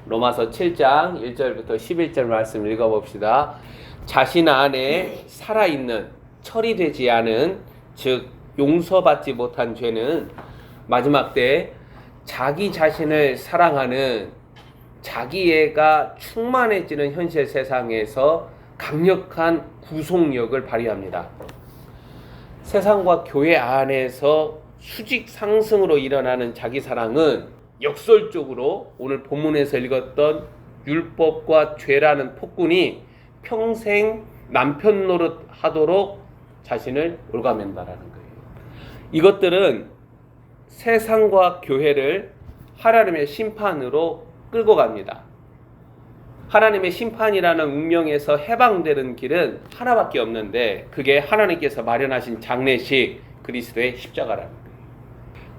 로마서 7장 1절부터 11절 말씀 읽어봅시다. 자신 안에 살아있는 처리되지 않은 즉 용서받지 못한 죄는 마지막 때 자기 자신을 사랑하는 자기애가 충만해지는 현실 세상에서 강력한 구속력을 발휘합니다. 세상과 교회 안에서 수직 상승으로 일어나는 자기 사랑은 역설적으로 오늘 본문에서 읽었던 율법과 죄라는 폭군이 평생 남편 노릇 하도록 자신을 올가맨다라는 거예요. 이것들은 세상과 교회를 하나님의 심판으로 끌고 갑니다. 하나님의 심판이라는 운명에서 해방되는 길은 하나밖에 없는데 그게 하나님께서 마련하신 장례식 그리스도의 십자가라는 거예요.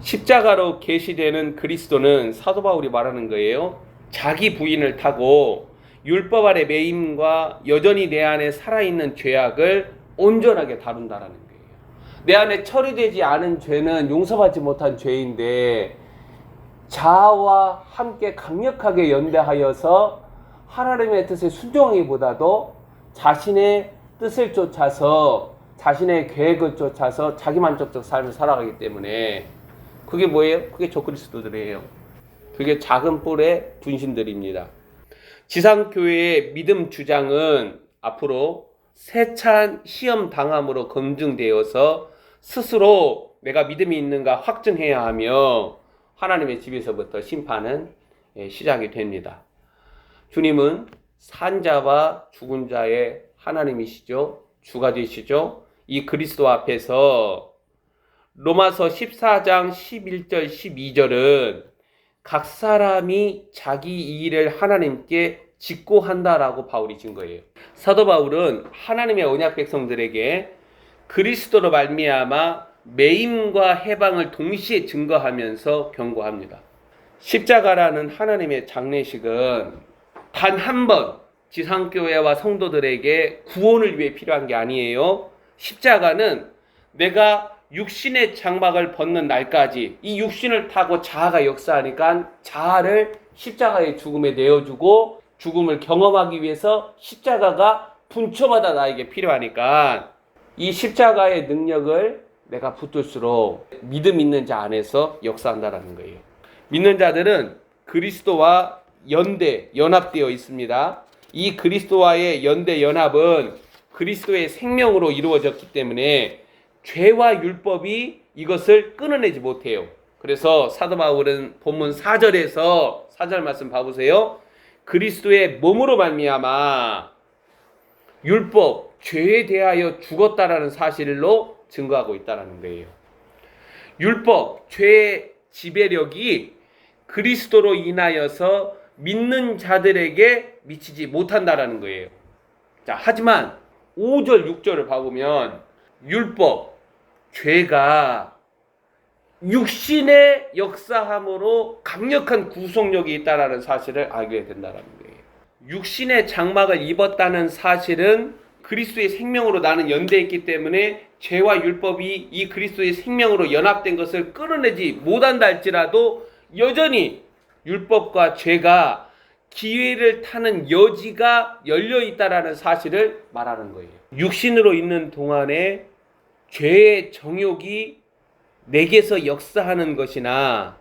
십자가로 계시되는 그리스도는 사도 바울이 말하는 거예요. 자기 부인을 타고 율법 아래 매임과 여전히 내 안에 살아있는 죄악을 온전하게 다룬다라는 거예요. 내 안에 처리되지 않은 죄는 용서받지 못한 죄인데 자아와 함께 강력하게 연대하여서 하나님의 뜻에 순종하기보다도 자신의 뜻을 쫓아서 자신의 계획을 쫓아서 자기만족적 삶을 살아가기 때문에 그게 뭐예요? 그게 적그리스도들이에요. 그게 작은 뿔의 분신들입니다. 지상교회의 믿음 주장은 앞으로 세찬 시험 당함으로 검증되어서 스스로 내가 믿음이 있는가 확증해야 하며 하나님의 집에서부터 심판은 시작이 됩니다. 주님은 산자와 죽은 자의 하나님이시죠. 주가 되시죠. 이 그리스도 앞에서 로마서 14장 11절 12절은 각 사람이 자기 일을 하나님께 짓고 한다라고 바울이 진 거예요. 사도 바울은 하나님의 언약 백성들에게 그리스도로 말미암아 매임과 해방을 동시에 증거하면서 경고합니다. 십자가라는 하나님의 장례식은 단 한 번 지상교회와 성도들에게 구원을 위해 필요한 게 아니에요. 십자가는 내가 육신의 장막을 벗는 날까지 이 육신을 타고 자아가 역사하니까 자아를 십자가의 죽음에 내어주고 죽음을 경험하기 위해서 십자가가 분초마다 나에게 필요하니까 이 십자가의 능력을 내가 붙들수록 믿음 있는 자 안에서 역사한다라는 거예요. 믿는 자들은 그리스도와 연합되어 있습니다. 이 그리스도와의 연대 연합은 그리스도의 생명으로 이루어졌기 때문에 죄와 율법이 이것을 끊어내지 못해요. 그래서 사도 바울은 본문 4절에서 4절 말씀 봐보세요. 그리스도의 몸으로 말미암아 율법, 죄에 대하여 죽었다라는 사실로 증거하고 있다는 거예요. 율법, 죄의 지배력이 그리스도로 인하여서 믿는 자들에게 미치지 못한다라는 거예요. 자, 하지만 5절, 6절을 봐보면 율법, 죄가 육신의 역사함으로 강력한 구속력이 있다는 사실을 알게 된다는 거예요. 육신의 장막을 입었다는 사실은 그리스도의 생명으로 나는 연대했기 때문에 죄와 율법이 이 그리스도의 생명으로 연합된 것을 끌어내지 못한다 할지라도 여전히 율법과 죄가 기회를 타는 여지가 열려있다는 사실을 말하는 거예요. 육신으로 있는 동안에 죄의 정욕이 내게서 역사하는 것이나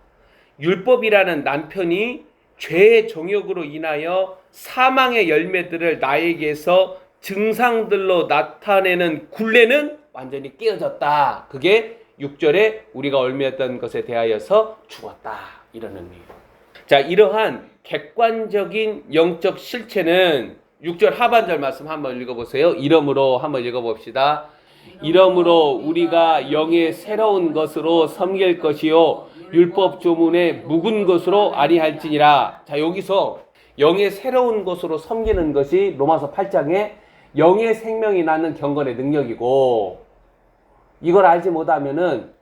율법이라는 남편이 죄의 정욕으로 인하여 사망의 열매들을 나에게서 증상들로 나타내는 굴레는 완전히 깨어졌다. 그게 6절에 우리가 얽매였던 것에 대하여서 죽었다. 이런 의미예요. 자, 이러한 객관적인 영적 실체는 6절 하반절 말씀 한번 읽어보세요. 이러므로 한번 읽어봅시다. 이러므로 우리가 영의 새로운 것으로 섬길 것이요 율법 조문의 묵은 것으로 아니할지니라. 자, 여기서 영의 새로운 것으로 섬기는 것이 로마서 8장에 영의 생명이 낳는 경건의 능력이고, 이걸 알지 못하면은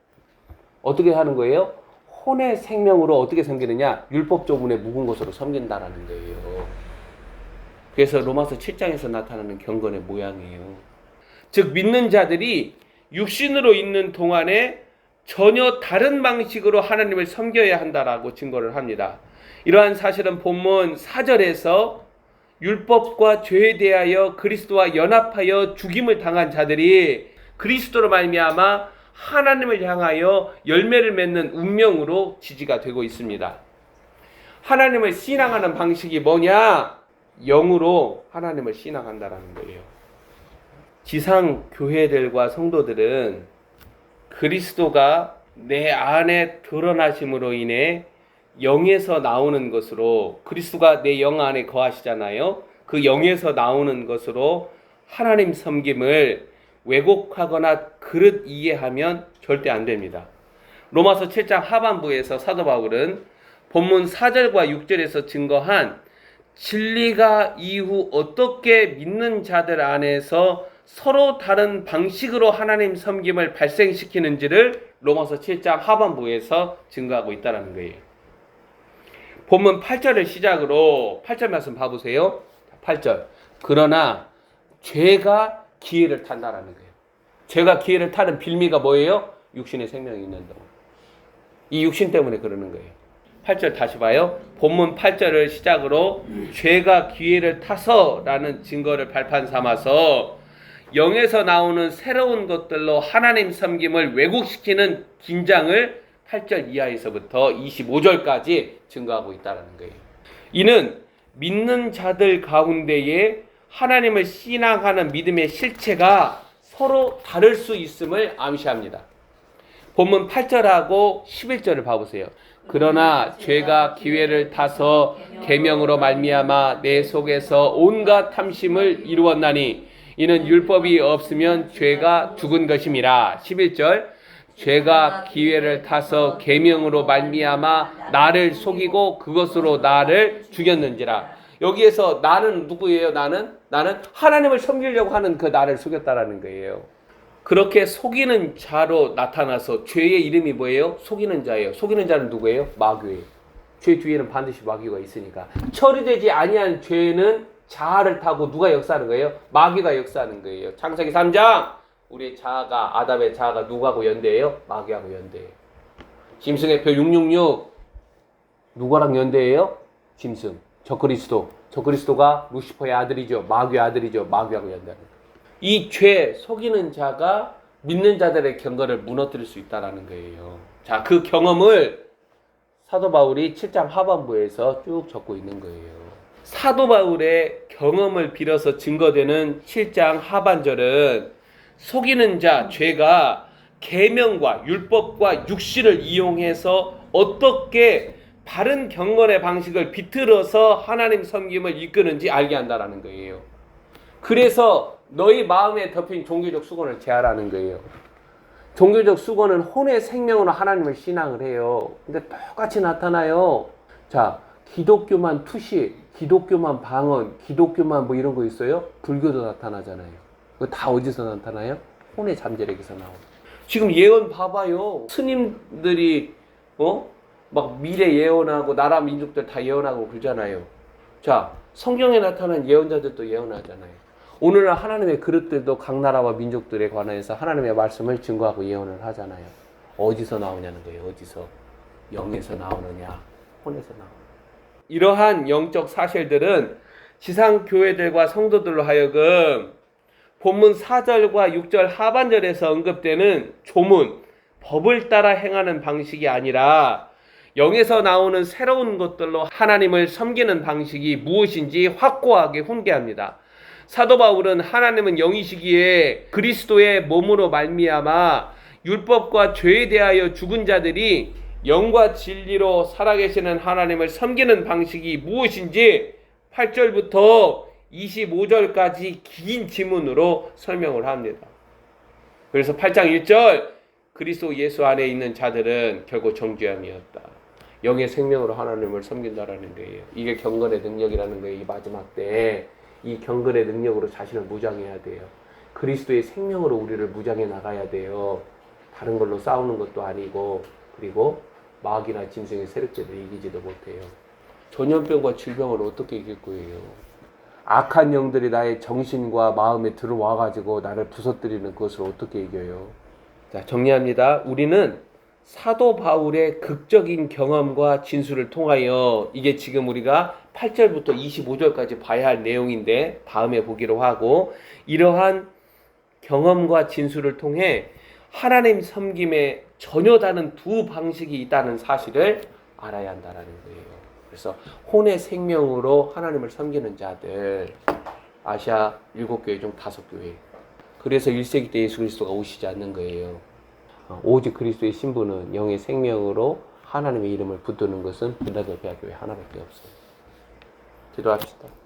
어떻게 하는 거예요? 혼의 생명으로 어떻게 섬기느냐? 율법 조문의 묵은 것으로 섬긴다라는 거예요. 그래서 로마서 7장에서 나타나는 경건의 모양이에요. 즉 믿는 자들이 육신으로 있는 동안에 전혀 다른 방식으로 하나님을 섬겨야 한다라고 증거를 합니다. 이러한 사실은 본문 4절에서 율법과 죄에 대하여 그리스도와 연합하여 죽임을 당한 자들이 그리스도로 말미암아 하나님을 향하여 열매를 맺는 운명으로 지지가 되고 있습니다. 하나님을 신앙하는 방식이 뭐냐? 영으로 하나님을 신앙한다라는 거예요. 지상 교회들과 성도들은 그리스도가 내 안에 드러나심으로 인해 영에서 나오는 것으로, 그리스도가 내 영 안에 거하시잖아요. 그 영에서 나오는 것으로 하나님 섬김을 왜곡하거나 그릇 이해하면 절대 안 됩니다. 로마서 7장 하반부에서 사도 바울은 본문 4절과 6절에서 증거한 진리가 이후 어떻게 믿는 자들 안에서 서로 다른 방식으로 하나님 섬김을 발생시키는지를 로마서 7장 하반부에서 증거하고 있다는 거예요. 본문 8절을 시작으로 8절 말씀 봐보세요. 8절. 그러나 죄가 기회를 탄다라는 거예요. 죄가 기회를 타는 빌미가 뭐예요? 육신의 생명이 있는 동안. 이 육신 때문에 그러는 거예요. 8절 다시 봐요. 본문 8절을 시작으로 죄가 기회를 타서라는 증거를 발판 삼아서 영에서 나오는 새로운 것들로 하나님 섬김을 왜곡시키는 긴장을 8절 이하에서부터 25절까지 증거하고 있다는 거예요. 이는 믿는 자들 가운데에 하나님을 신앙하는 믿음의 실체가 서로 다를 수 있음을 암시합니다. 본문 8절하고 11절을 봐보세요. 그러나 죄가 기회를 타서 계명으로 말미암아 내 속에서 온갖 탐심을 이루었나니 이는 율법이 없으면 죄가 죽은 것임이라. 11절. 죄가 기회를 타서 계명으로 말미암아 나를 속이고 그것으로 나를 죽였는지라. 여기에서 나는 누구예요? 나는 하나님을 섬기려고 하는 그 나를 속였다라는 거예요. 그렇게 속이는 자로 나타나서 죄의 이름이 뭐예요? 속이는 자예요. 속이는 자는 누구예요? 마귀예요. 죄 뒤에는 반드시 마귀가 있으니까. 처리되지 아니한 죄는 자아를 타고 누가 역사하는 거예요? 마귀가 역사하는 거예요. 창세기 3장 우리의 자아가, 아담의 자아가 누구하고 연대해요? 마귀하고 연대해요. 짐승의 표 666 누구랑 연대해요? 짐승. 적그리스도가 루시퍼의 아들이죠. 마귀의 아들이죠. 마귀하고 연대하는 거예요. 이 죄, 속이는 자가 믿는 자들의 경건을 무너뜨릴 수 있다는 거예요. 자, 그 경험을 사도 바울이 7장 하반부에서 쭉 적고 있는 거예요. 사도 바울의 경험을 빌어서 증거되는 7장 하반절은 속이는 자, 죄가 계명과 율법과 육신을 이용해서 어떻게 바른 경건의 방식을 비틀어서 하나님 섬김을 이끄는지 알게 한다는 거예요. 그래서 너희 마음에 덮인 종교적 수건을 제하라는 거예요. 종교적 수건은 혼의 생명으로 하나님을 신앙을 해요. 근데 똑같이 나타나요. 자, 기독교만 투시, 기독교만 방언, 기독교만 뭐 이런 거 있어요? 불교도 나타나잖아요. 그거 다 어디서 나타나요? 혼의 잠재력에서 나오고. 지금 예언 봐봐요. 스님들이 막 미래 예언하고 나라 민족들 다 예언하고 그러잖아요. 자, 성경에 나타난 예언자들도 예언하잖아요. 오늘날 하나님의 그릇들도 각 나라와 민족들에 관해서 하나님의 말씀을 증거하고 예언을 하잖아요. 어디서 나오냐는 거예요. 어디서? 영에서 나오느냐, 혼에서 나오느냐. 이러한 영적 사실들은 지상 교회들과 성도들로 하여금 본문 4절과 6절 하반절에서 언급되는 조문, 법을 따라 행하는 방식이 아니라 영에서 나오는 새로운 것들로 하나님을 섬기는 방식이 무엇인지 확고하게 훈계합니다. 사도 바울은 하나님은 영이시기에 그리스도의 몸으로 말미암아 율법과 죄에 대하여 죽은 자들이 영과 진리로 살아계시는 하나님을 섬기는 방식이 무엇인지 8절부터 25절까지 긴 지문으로 설명을 합니다. 그래서 8장 1절 그리스도 예수 안에 있는 자들은 결국 정죄함이었다. 영의 생명으로 하나님을 섬긴다라는 거예요. 이게 경건의 능력이라는 거예요. 이 마지막 때 이 경건의 능력으로 자신을 무장해야 돼요. 그리스도의 생명으로 우리를 무장해 나가야 돼요. 다른 걸로 싸우는 것도 아니고, 그리고 마귀나 짐승의 세력들을 이기지도 못해요. 전염병과 질병을 어떻게 이길 거예요? 악한 영들이 나의 정신과 마음에 들어와가지고 나를 부서뜨리는 것을 어떻게 이겨요? 자, 정리합니다. 우리는 사도 바울의 극적인 경험과 진술을 통하여 이게 지금 우리가 8절부터 25절까지 봐야 할 내용인데 다음에 보기로 하고 이러한 경험과 진술을 통해 하나님 섬김에 전혀 다른 두 방식이 있다는 사실을 알아야 한다는 거예요. 그래서 혼의 생명으로 하나님을 섬기는 자들 아시아 7교회 중 5교회. 그래서 1세기 때 예수 그리스도가 오시지 않는 거예요. 오직 그리스도의 신부는 영의 생명으로 하나님의 이름을 붙드는 것은 빌라델피아 교회 하나밖에 없어요. 기도합시다.